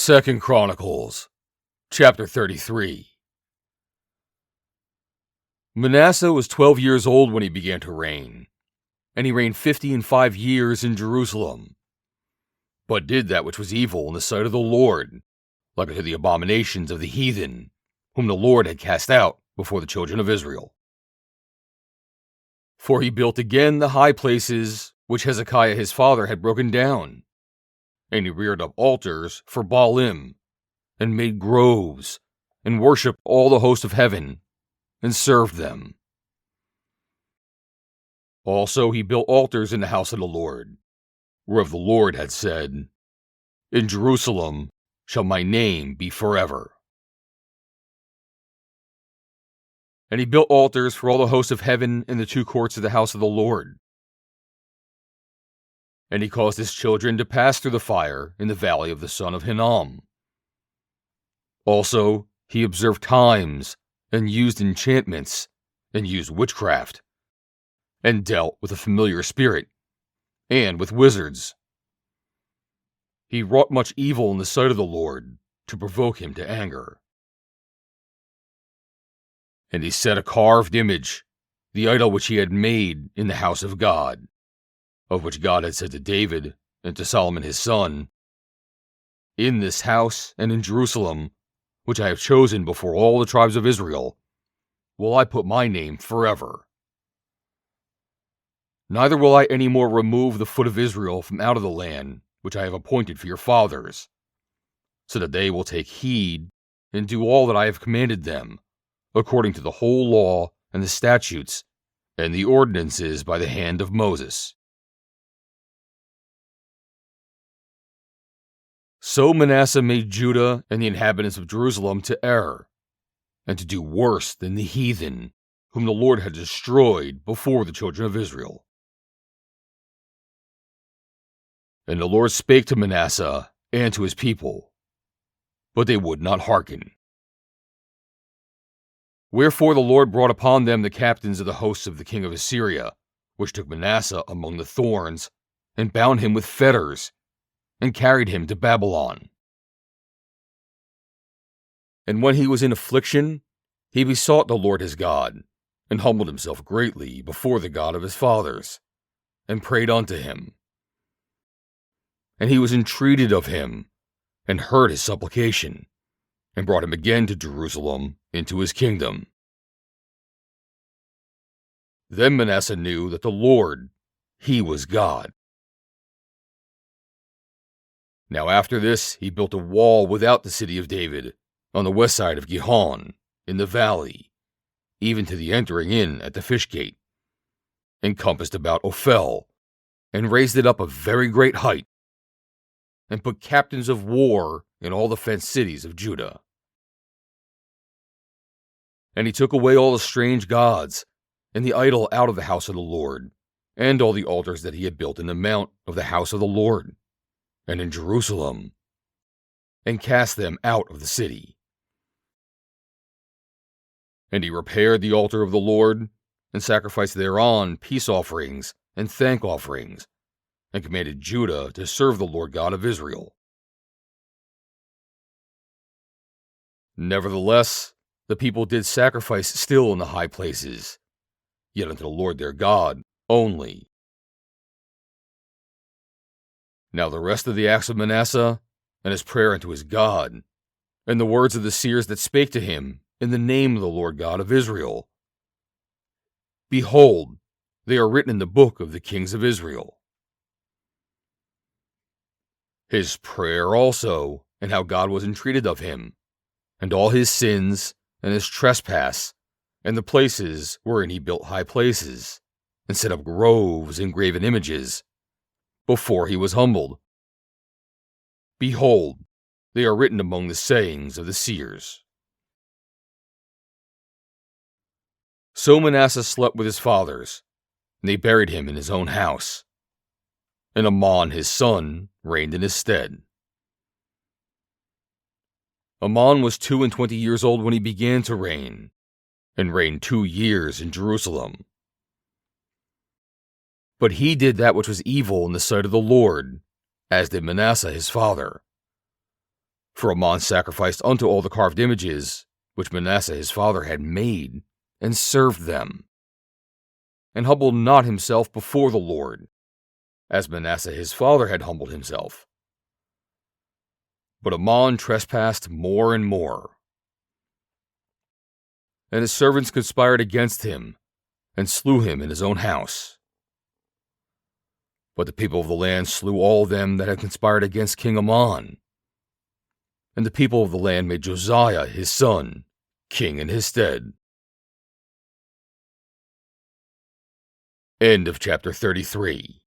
2 Chronicles, chapter 33. Manasseh was 12 years old when he began to reign, and he reigned 55 years in Jerusalem, but did that which was evil in the sight of the Lord, like unto the abominations of the heathen, whom the Lord had cast out before the children of Israel. For he built again the high places which Hezekiah his father had broken down, and he reared up altars for Baalim, and made groves, and worshipped all the host of heaven, and served them. Also he built altars in the house of the Lord, whereof the Lord had said, In Jerusalem shall my name be forever. And he built altars for all the hosts of heaven in the two courts of the house of the Lord. And he caused his children to pass through the fire in the valley of the son of Hinnom. Also he observed times, and used enchantments, and used witchcraft, and dealt with a familiar spirit, and with wizards. He wrought much evil in the sight of the Lord, to provoke him to anger. And he set a carved image, the idol which he had made in the house of God, of which God had said to David and to Solomon his son, In this house and in Jerusalem, which I have chosen before all the tribes of Israel, will I put my name forever. Neither will I any more remove the foot of Israel from out of the land which I have appointed for your fathers, so that they will take heed and do all that I have commanded them, according to the whole law and the statutes and the ordinances by the hand of Moses. So Manasseh made Judah and the inhabitants of Jerusalem to err, and to do worse than the heathen, whom the Lord had destroyed before the children of Israel. And the Lord spake to Manasseh and to his people, but they would not hearken. Wherefore the Lord brought upon them the captains of the hosts of the king of Assyria, which took Manasseh among the thorns, and bound him with fetters, and carried him to Babylon. And when he was in affliction, he besought the Lord his God, and humbled himself greatly before the God of his fathers, and prayed unto him. And he was entreated of him, and heard his supplication, and brought him again to Jerusalem into his kingdom. Then Manasseh knew that the Lord, he was God. Now after this he built a wall without the city of David, on the west side of Gihon, in the valley, even to the entering in at the fish gate, encompassed about Ophel, and raised it up a very great height, and put captains of war in all the fenced cities of Judah. And he took away all the strange gods, and the idol out of the house of the Lord, and all the altars that he had built in the mount of the house of the Lord, and in Jerusalem, and cast them out of the city. And he repaired the altar of the Lord, and sacrificed thereon peace offerings and thank offerings, and commanded Judah to serve the Lord God of Israel. Nevertheless, the people did sacrifice still in the high places, yet unto the Lord their God only. Now the rest of the acts of Manasseh, and his prayer unto his God, and the words of the seers that spake to him in the name of the Lord God of Israel, behold, they are written in the book of the kings of Israel. His prayer also, and how God was entreated of him, and all his sins, and his trespass, and the places wherein he built high places, and set up groves and graven images, before he was humbled. Behold, they are written among the sayings of the seers. So Manasseh slept with his fathers, and they buried him in his own house. And Amon his son reigned in his stead. Amon was 22 years old when he began to reign, and reigned 2 years in Jerusalem. But he did that which was evil in the sight of the Lord, as did Manasseh his father. For Amon sacrificed unto all the carved images, which Manasseh his father had made, and served them, and humbled not himself before the Lord, as Manasseh his father had humbled himself. But Amon trespassed more and more, and his servants conspired against him, and slew him in his own house. But the people of the land slew all them that had conspired against King Amon. And the people of the land made Josiah his son king in his stead. End of chapter 33.